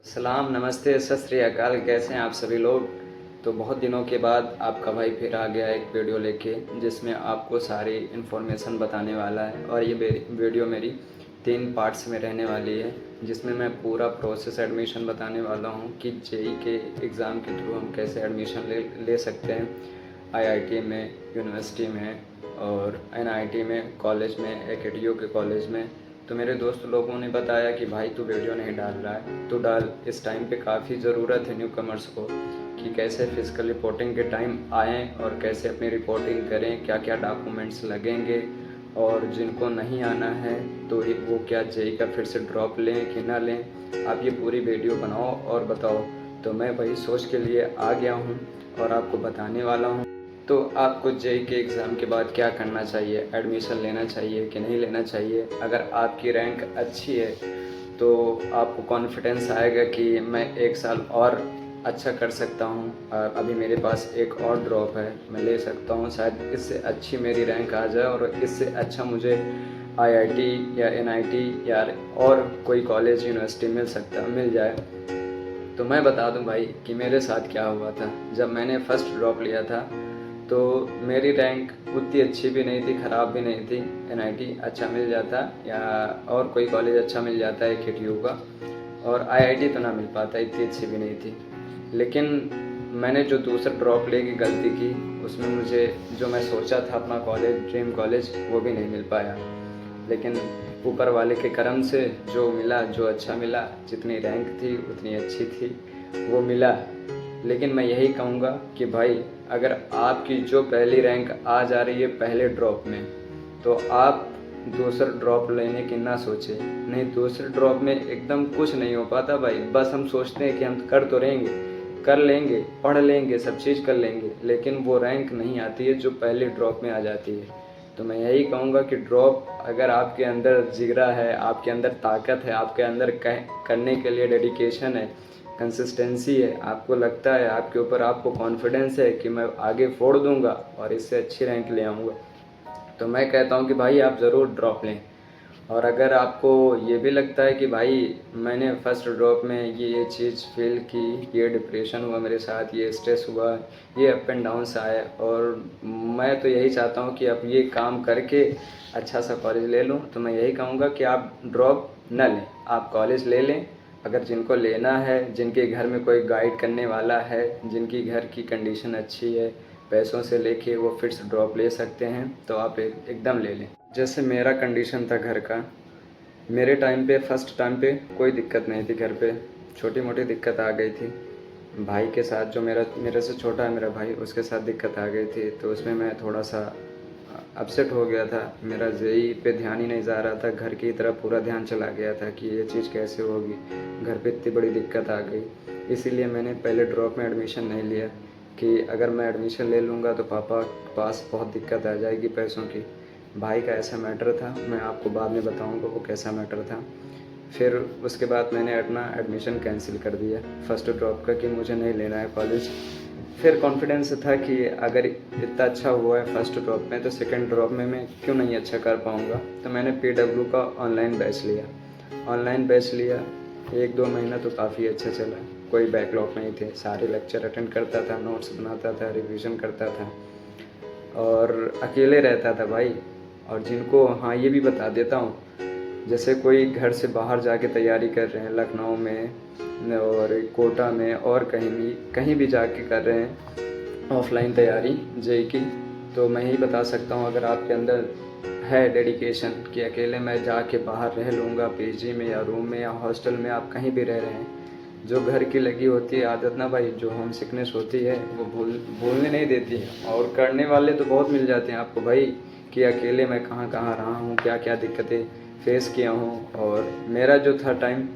सलाम, नमस्ते, सत श्री अकाल। कैसे हैं आप सभी लोग? तो बहुत दिनों के बाद आपका भाई फिर आ गया एक वीडियो लेके, जिसमें आपको सारी इन्फॉर्मेशन बताने वाला है। और ये वीडियो मेरी 3 पार्ट्स में रहने वाली है, जिसमें मैं पूरा प्रोसेस एडमिशन बताने वाला हूँ कि जेई के एग्ज़ाम के थ्रू हम कैसे एडमिशन ले सकते हैं आईआईटी में, यूनिवर्सिटी में और एनआईटी में, कॉलेज में, एकेडीयू के कॉलेज में। तो मेरे दोस्त लोगों ने बताया कि भाई तू वीडियो नहीं डाल रहा है, तो डाल। इस टाइम पे काफ़ी ज़रूरत है न्यू कमर्स को कि कैसे फिजिकल रिपोर्टिंग के टाइम आएँ और कैसे अपनी रिपोर्टिंग करें, क्या क्या डॉक्यूमेंट्स लगेंगे, और जिनको नहीं आना है तो वो क्या जेई का फिर से ड्रॉप लें कि ना लें। आप ये पूरी वीडियो बनाओ और बताओ। तो मैं वही सोच के लिए आ गया हूँ और आपको बताने वाला हूँ। तो आपको जेई के एग्ज़ाम के बाद क्या करना चाहिए, एडमिशन लेना चाहिए कि नहीं लेना चाहिए। अगर आपकी रैंक अच्छी है तो आपको कॉन्फिडेंस आएगा कि मैं 1 साल और अच्छा कर सकता हूँ। अभी मेरे पास एक और ड्रॉप है, मैं ले सकता हूँ, शायद इससे अच्छी मेरी रैंक आ जाए और इससे अच्छा मुझे आईआईटी या एनआईटी या और कोई कॉलेज यूनिवर्सिटी मिल जाए। तो मैं बता दूं भाई कि मेरे साथ क्या हुआ था। जब मैंने फ़र्स्ट ड्रॉप लिया था तो मेरी रैंक उतनी अच्छी भी नहीं थी, ख़राब भी नहीं थी। एनआईटी अच्छा मिल जाता या और कोई कॉलेज अच्छा मिल जाता है एकेटीयू का, और आईआईटी तो ना मिल पाता, इतनी अच्छी भी नहीं थी। लेकिन मैंने जो दूसरा ड्रॉप लेके गलती की, उसमें मुझे जो मैं सोचा था अपना कॉलेज, ड्रीम कॉलेज, वो भी नहीं मिल पाया। लेकिन ऊपर वाले के करम से जो मिला, जो अच्छा मिला, जितनी रैंक थी उतनी अच्छी थी, वो मिला। लेकिन मैं यही कहूँगा कि भाई अगर आपकी जो पहली रैंक आ जा रही है पहले ड्रॉप में, तो आप दूसरा ड्रॉप लेने की ना सोचें। नहीं, दूसरे ड्रॉप में एकदम कुछ नहीं हो पाता भाई। बस हम सोचते हैं कि हम कर तो रहेंगे, कर लेंगे, पढ़ लेंगे, सब चीज़ कर लेंगे, लेकिन वो रैंक नहीं आती है जो पहले ड्रॉप में आ जाती है। तो मैं यही कहूँगा कि ड्रॉप, अगर आपके अंदर जिगरा है, आपके अंदर ताकत है, आपके अंदर करने के लिए डेडिकेशन है, कंसिस्टेंसी है, आपको लगता है, आपके ऊपर आपको कॉन्फिडेंस है कि मैं आगे फोड़ दूंगा और इससे अच्छी रैंक ले आऊँगा, तो मैं कहता हूँ कि भाई आप ज़रूर ड्रॉप लें। और अगर आपको ये भी लगता है कि भाई मैंने फ़र्स्ट ड्रॉप में ये चीज़ फ़ील की, ये डिप्रेशन हुआ मेरे साथ, ये स्ट्रेस हुआ, ये अप एंड डाउन्स आए, और मैं तो यही चाहता हूँ कि अब ये काम करके अच्छा सा कॉलेज ले लूँ, तो मैं यही कहूँगा कि आप ड्रॉप न लें, आप कॉलेज ले लें। अगर जिनको लेना है, जिनके घर में कोई गाइड करने वाला है, जिनकी घर की कंडीशन अच्छी है, पैसों से लेके वो फिर से ड्रॉप ले सकते हैं, तो आप एकदम ले लें। जैसे मेरा कंडीशन था घर का, मेरे टाइम पे, फर्स्ट टाइम पे कोई दिक्कत नहीं थी घर पे। छोटी मोटी दिक्कत आ गई थी भाई के साथ, जो मेरे से छोटा है मेरा भाई, उसके साथ दिक्कत आ गई थी, तो उसमें मैं थोड़ा सा अपसेट हो गया था। मेरा जेई पे ध्यान ही नहीं जा रहा था, घर की तरफ पूरा ध्यान चला गया था कि ये चीज़ कैसे होगी, घर पे इतनी बड़ी दिक्कत आ गई। इसीलिए मैंने पहले ड्रॉप में एडमिशन नहीं लिया कि अगर मैं एडमिशन ले लूँगा तो पापा के पास बहुत दिक्कत आ जाएगी पैसों की। भाई का ऐसा मैटर था, मैं आपको बाद में बताऊँगा वो कैसा मैटर था। फिर उसके बाद मैंने अपना एडमिशन कैंसिल कर दिया फर्स्ट ड्रॉप का कि मुझे नहीं लेना है कॉलेज। फिर कॉन्फिडेंस था कि अगर इतना अच्छा हुआ है फर्स्ट ड्रॉप में, तो सेकंड ड्रॉप में मैं क्यों नहीं अच्छा कर पाऊँगा। तो मैंने पीडब्ल्यू का ऑनलाइन बैच लिया। ऑनलाइन बैच लिया, 1-2 महीना तो काफ़ी अच्छा चला, कोई बैकलॉग नहीं थे, सारे लेक्चर अटेंड करता था, नोट्स बनाता था, रिवीजन करता था और अकेले रहता था भाई। और जिनको, हाँ ये भी बता देता हूँ, जैसे कोई घर से बाहर जाके तैयारी कर रहे हैं, लखनऊ में और कोटा में और कहीं भी जाके कर रहे हैं ऑफलाइन तैयारी जेई की, तो मैं ही बता सकता हूँ, अगर आपके अंदर है डेडिकेशन कि अकेले मैं जाके बाहर रह लूँगा, पीजी में या रूम में या हॉस्टल में, आप कहीं भी रह रहे हैं, जो घर की लगी होती है आदत ना भाई, जो होम सिकनेस होती है वो भूलने नहीं देती है। और करने वाले तो बहुत मिल जाते हैं आपको भाई कि अकेले मैं कहाँ कहाँ रहा हूँ, क्या क्या दिक्कतें फेस किया हूँ। और मेरा जो था टाइम,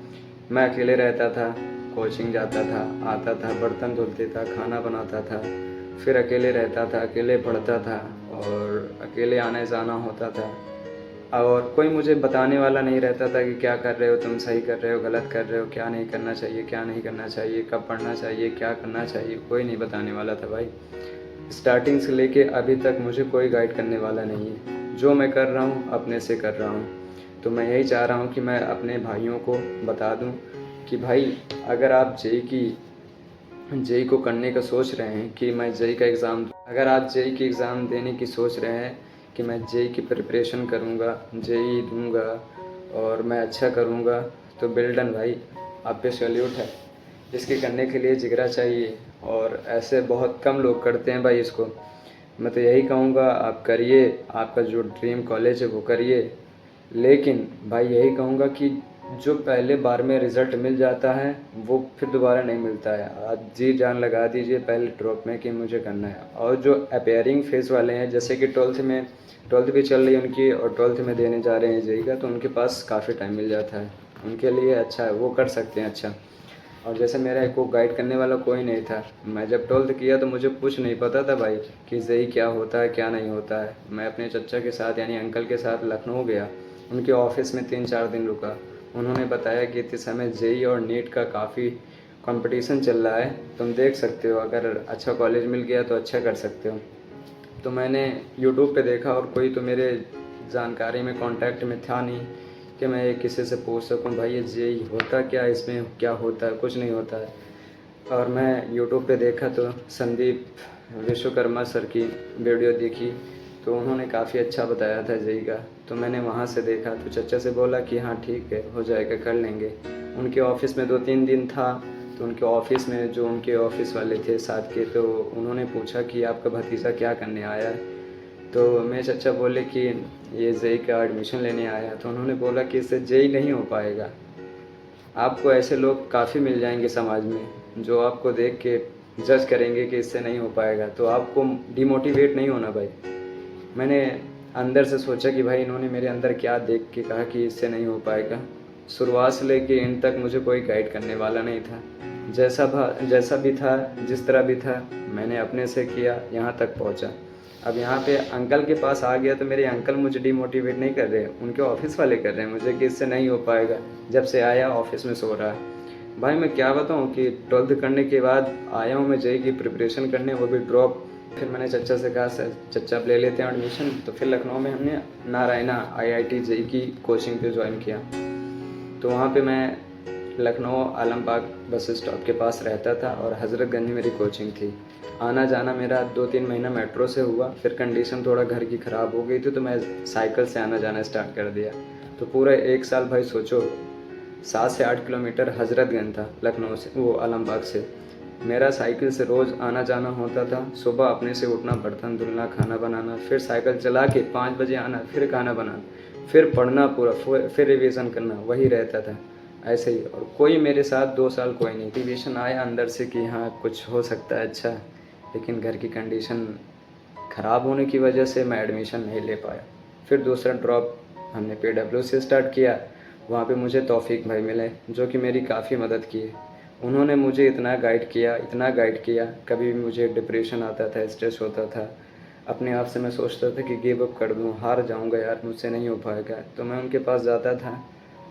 मैं अकेले रहता था, कोचिंग जाता था, आता था, बर्तन धुलते था, खाना बनाता था, फिर अकेले रहता था, अकेले पढ़ता था और अकेले आने जाना होता था। और कोई मुझे बताने वाला नहीं रहता था कि क्या कर रहे हो तुम, सही कर रहे हो, गलत कर रहे हो, क्या नहीं करना चाहिए, क्या नहीं करना चाहिए, कब पढ़ना चाहिए, क्या करना चाहिए, कोई नहीं बताने वाला था भाई। स्टार्टिंग से लेके अभी तक मुझे कोई गाइड करने वाला नहीं है। जो मैं कर रहा हूँ अपने से कर रहा हूँ। तो मैं यही चाह रहा हूँ कि मैं अपने भाइयों को बता दूँ कि भाई अगर आप जेई को करने का सोच रहे हैं कि मैं जेई का एग्ज़ाम, अगर आप जेई की एग्ज़ाम देने की सोच रहे हैं कि मैं जेई की प्रिपरेशन करूँगा, जेई दूँगा और मैं अच्छा करूँगा, तो वेल डन भाई, आप पे सैल्यूट है। इसके करने के लिए जिगरा चाहिए और ऐसे बहुत कम लोग करते हैं भाई इसको। मैं तो यही कहूँगा आप करिए, आपका जो ड्रीम कॉलेज है वो करिए, लेकिन भाई यही कहूँगा कि जो पहले बार में रिज़ल्ट मिल जाता है वो फिर दोबारा नहीं मिलता है। आप जी जान लगा दीजिए पहले ड्रॉप में कि मुझे करना है। और जो अपेयरिंग फेज़ वाले हैं, जैसे कि ट्वेल्थ भी चल रही है उनकी और ट्वेल्थ में देने जा रहे हैं जेई का, तो उनके पास काफ़ी टाइम मिल जाता है, उनके लिए अच्छा है, वो कर सकते हैं अच्छा। और जैसे मेरा को गाइड करने वाला कोई नहीं था, मैं जब 12th किया तो मुझे कुछ नहीं पता था भाई कि जेई क्या होता है क्या नहीं होता है। मैं अपने चचा के साथ यानी अंकल के साथ लखनऊ गया, उनके ऑफिस में 3-4 दिन रुका। उन्होंने बताया कि इस समय जेई और नीट का काफ़ी कंपटीशन चल रहा है, तुम देख सकते हो, अगर अच्छा कॉलेज मिल गया तो अच्छा कर सकते हो। तो मैंने यूट्यूब पे देखा और कोई तो मेरे जानकारी में कांटेक्ट में था नहीं कि मैं ये किसी से पूछ सकूं भाई ये जेई होता क्या, इसमें क्या होता है, कुछ नहीं होता है। और मैं यूट्यूब पे देखा तो संदीप विश्वकर्मा सर की वीडियो देखी, तो उन्होंने काफ़ी अच्छा बताया था जेई का, तो मैंने वहाँ से देखा। तो चचा से बोला कि हाँ ठीक है, हो जाएगा, कर लेंगे। उनके ऑफिस में 2-3 दिन था, तो उनके ऑफिस में जो उनके ऑफिस वाले थे साथ के, तो उन्होंने पूछा कि आपका भतीजा क्या करने आया है। तो मेरे चचा बोले कि ये जेई का एडमिशन लेने आया। तो उन्होंने बोला कि इससे जेई नहीं हो पाएगा, आपको ऐसे लोग काफ़ी मिल जाएंगे समाज में जो आपको देख के जज करेंगे कि इससे नहीं हो पाएगा, तो आपको डिमोटिवेट नहीं होना भाई। मैंने अंदर से सोचा कि भाई इन्होंने मेरे अंदर क्या देख के कहा कि इससे नहीं हो पाएगा। शुरुआत से लेके एंड तक मुझे कोई गाइड करने वाला नहीं था। जैसा भी था, जिस तरह भी था, मैंने अपने से किया, यहाँ तक पहुँचा। अब यहाँ पे अंकल के पास आ गया तो मेरे अंकल मुझे डिमोटिवेट नहीं कर रहे, उनके ऑफिस वाले कर रहे हैं मुझे कि इससे नहीं हो पाएगा। जब से आया ऑफिस में सो रहा है। भाई मैं क्या बताऊँ कि 12th करने के बाद आया हूँ मैं जेई की प्रिपरेशन करने, वो भी ड्रॉप। फिर मैंने चचा से कहा सर चचा आप ले लेते हैं एडमिशन, तो फिर लखनऊ में हमने नारायणा IIT जेई की कोचिंग पे ज्वाइन किया। तो वहाँ पे मैं लखनऊ आलमबाग बस स्टॉप के पास रहता था और हज़रतगंज मेरी कोचिंग थी। आना जाना मेरा 2-3 महीना मेट्रो से हुआ, फिर कंडीशन थोड़ा घर की ख़राब हो गई थी तो मैं साइकिल से आना जाना स्टार्ट कर दिया। तो पूरा 1 साल भाई सोचो, 7 से 8 किलोमीटर हज़रतगंज था लखनऊ से, वो आलमबाग से। मेरा साइकिल से रोज़ आना जाना होता था। सुबह अपने से उठना, बर्तन धुलना, खाना बनाना, फिर साइकिल चला के 5 बजे आना, फिर खाना बनाना, फिर पढ़ना पूरा, फिर रिवीजन करना, वही रहता था ऐसे ही। और कोई मेरे साथ 2 साल कोई नहीं। मोटिवेशन आया अंदर से कि हाँ कुछ हो सकता है अच्छा, लेकिन घर की कंडीशन ख़राब होने की वजह से मैं एडमिशन नहीं ले पाया। फिर दूसरा ड्रॉप हमने PW से स्टार्ट किया। वहाँ पे मुझे तौफीक भाई मिले जो कि मेरी काफ़ी मदद की। उन्होंने मुझे इतना गाइड किया, कभी भी मुझे डिप्रेशन आता था, स्ट्रेस होता था, अपने आप से मैं सोचता था कि गिव अप कर दूँ, हार जाऊँगा यार, मुझसे नहीं हो पाएगा। तो मैं उनके पास जाता था,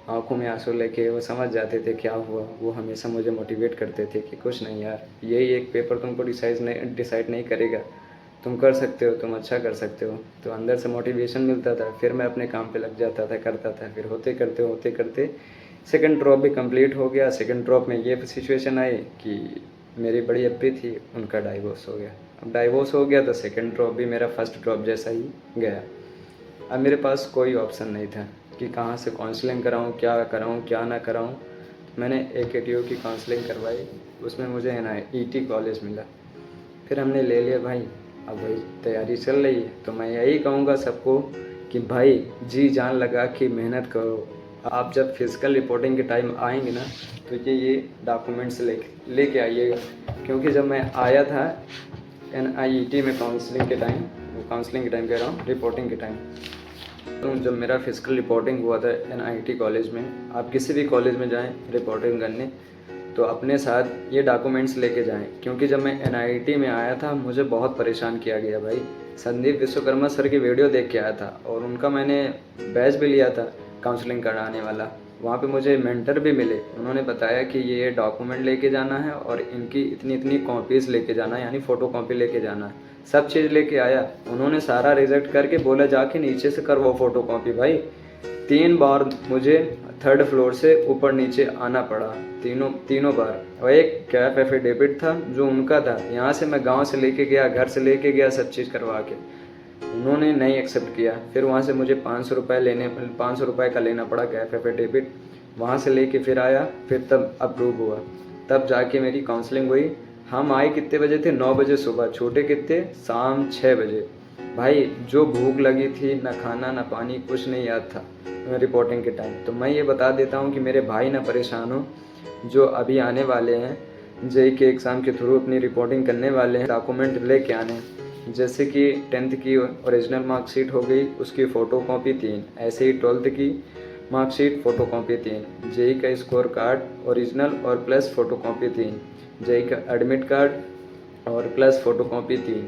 आँखों में आंसू लेके, वो समझ जाते थे क्या हुआ। वो हमेशा मुझे मोटिवेट करते थे कि कुछ नहीं यार, यही एक पेपर तुमको डिसाइड नहीं करेगा, तुम कर सकते हो, तुम अच्छा कर सकते हो। तो अंदर से मोटिवेशन मिलता था, फिर मैं अपने काम पे लग जाता था, करता था। फिर होते करते सेकंड ड्रॉप भी कंप्लीट हो गया। सेकंड ड्रॉप में ये सिचुएशन आई कि मेरी बड़ी अप्पी थी, उनका डाइवोर्स हो गया। अब डाइवोर्स हो गया तो सेकंड ड्रॉप भी मेरा फर्स्ट ड्रॉप जैसा ही गया। अब मेरे पास कोई ऑप्शन नहीं था कि कहाँ से काउंसलिंग कराऊँ, क्या कराऊँ क्या ना कराऊँ। मैंने AKTU की काउंसलिंग करवाई, उसमें मुझे NIET कॉलेज मिला। फिर हमने ले लिया भाई, अब भाई तैयारी चल रही है। तो मैं यही कहूँगा सबको कि भाई जी जान लगा के मेहनत करो। आप जब फिज़िकल रिपोर्टिंग के टाइम आएंगे ना, तो ये डॉक्यूमेंट्स लेके आइएगा, क्योंकि जब मैं आया था NIET में काउंसलिंग के टाइम कह रहा हूँ, रिपोर्टिंग के टाइम, तो जब मेरा फिज़िकल रिपोर्टिंग हुआ था NIET कॉलेज में, आप किसी भी कॉलेज में जाएँ रिपोर्टिंग करने, तो अपने साथ ये डॉक्यूमेंट्स लेके जाएं, क्योंकि जब मैं NIET में आया था मुझे बहुत परेशान किया गया भाई। संदीप विश्वकर्मा सर की वीडियो देख के आया था और उनका मैंने बैच भी लिया था काउंसलिंग कराने वाला। वहाँ पे मुझे मेंटर भी मिले, उन्होंने बताया कि ये डॉक्यूमेंट लेके जाना है और इनकी इतनी इतनी कॉपीज़ लेके जाना है, यानी फ़ोटो कॉपी लेके जाना है। सब चीज़ लेके आया, उन्होंने सारा रिजेक्ट करके बोला जाके नीचे से कर वो फ़ोटो कॉपी भाई। 3 बार मुझे 3rd फ्लोर से ऊपर नीचे आना पड़ा, तीनों बार। और एक कैब एफिडेविट था जो उनका था, यहाँ से मैं गांव से लेके गया, घर से लेके गया, सब चीज़ करवा के, उन्होंने नहीं एक्सेप्ट किया। फिर वहाँ से मुझे 500 रुपये का लेना पड़ा कैब एफिडेविट, वहाँ से लेके फिर आया, फिर तब अप्रूव हुआ, तब जाके मेरी काउंसलिंग हुई। हम आए कितने बजे थे? 9 बजे सुबह, छोटे कितने? शाम 6 बजे। भाई जो भूख लगी थी, ना खाना ना पानी, कुछ नहीं याद था रिपोर्टिंग के टाइम। तो मैं ये बता देता हूँ कि मेरे भाई ना परेशान हो, जो अभी आने वाले हैं जेई के एग्ज़ाम के थ्रू अपनी रिपोर्टिंग करने वाले हैं, डॉक्यूमेंट लेके आने, जैसे कि 10th की ओरिजिनल मार्कशीट हो गई, उसकी फ़ोटो कॉपी 3, ऐसे ही 12th की मार्कशीट फ़ोटो कॉपी 3, जेई का स्कोर कार्ड ओरिजिनल और प्लस फ़ोटो कॉपी 3, जेई का एडमिट कार्ड और प्लस फ़ोटो कॉपी 3,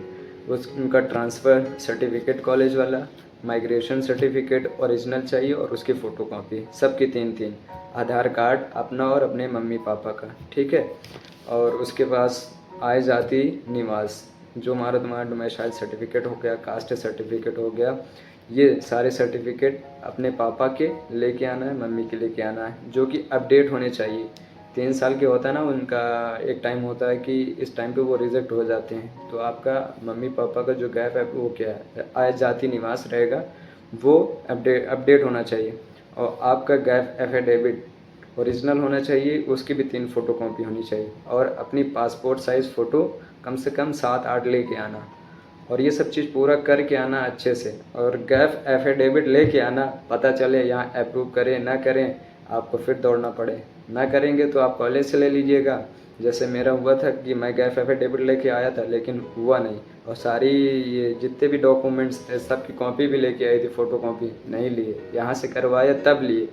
उनका ट्रांसफ़र सर्टिफिकेट कॉलेज वाला, माइग्रेशन सर्टिफिकेट ओरिजिनल चाहिए और उसकी फ़ोटो कॉपी, सबकी 3-3, आधार कार्ड अपना और अपने मम्मी पापा का, ठीक है। और उसके पास आय जाति निवास, जो मर्द शायद सर्टिफिकेट हो गया, कास्ट सर्टिफिकेट हो गया, ये सारे सर्टिफिकेट अपने पापा के लेके आना है, मम्मी के लेके आना है, जो कि अपडेट होने चाहिए। 3 साल के होता है ना उनका, एक टाइम होता है कि इस टाइम पे वो रिजेक्ट हो जाते हैं। तो आपका मम्मी पापा का जो गैप है वो क्या है, आय जाति निवास रहेगा, वो अपडेट होना चाहिए। और आपका गैप एफिडेविट ओरिजिनल होना चाहिए, उसकी भी 3 फ़ोटो कॉपी होनी चाहिए। और अपनी पासपोर्ट साइज़ फ़ोटो कम से कम 7-8 लेके आना, और ये सब चीज़ पूरा करके आना अच्छे से। और गैप एफिडेविट लेके आना, पता चले यहाँ अप्रूव करें ना करें, आपको फिर दौड़ना पड़े। ना करेंगे तो आप कॉलेज से ले लीजिएगा, जैसे मेरा हुआ था कि मैं गैप एफिडेविट लेके आया था लेकिन हुआ नहीं, और सारी ये जितने भी डॉक्यूमेंट्स थे सब की कॉपी भी लेके आई थी, फ़ोटो कॉपी नहीं लिए, यहाँ से करवाया तब लिए।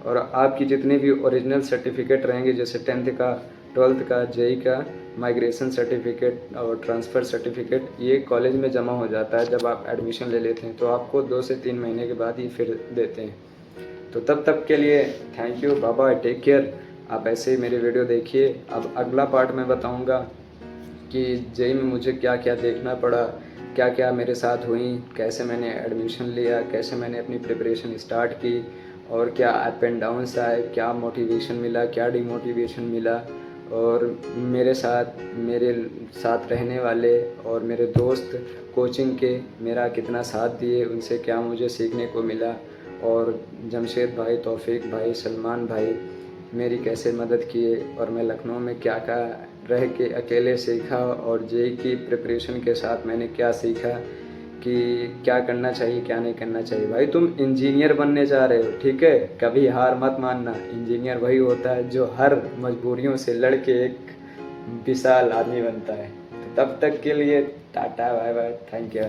और आपकी जितनी भी ओरिजिनल सर्टिफिकेट रहेंगे, जैसे 10th का, 12th का, जेई का, माइग्रेशन सर्टिफिकेट और ट्रांसफ़र सर्टिफिकेट, ये कॉलेज में जमा हो जाता है जब आप एडमिशन ले लेते हैं, तो आपको 2 से 3 महीने के बाद ही फिर देते हैं। तो तब तक के लिए thank you, bye bye, take care. आप ऐसे ही मेरी वीडियो देखिए। अब अगला पार्ट मैं बताऊंगा कि जेई में मुझे क्या क्या देखना पड़ा, क्या क्या मेरे साथ हुई, कैसे मैंने एडमिशन लिया, कैसे मैंने अपनी प्रिपरेशन स्टार्ट की, और क्या अप एंड डाउन्स आए, क्या मोटिवेशन मिला, क्या डिमोटिवेशन मिला, और मेरे साथ रहने वाले और मेरे दोस्त कोचिंग के मेरा कितना साथ दिए, उनसे क्या मुझे सीखने को मिला, और जमशेद भाई, तौफीक भाई, सलमान भाई मेरी कैसे मदद किए, और मैं लखनऊ में क्या क्या रह के अकेले सीखा, और जेई की प्रिपरेशन के साथ मैंने क्या सीखा कि क्या करना चाहिए क्या नहीं करना चाहिए। भाई तुम इंजीनियर बनने जा रहे हो, ठीक है, कभी हार मत मानना। इंजीनियर वही होता है जो हर मजबूरियों से लड़ के एक विशाल आदमी बनता है। तो तब तक के लिए tata, bye bye, thank you.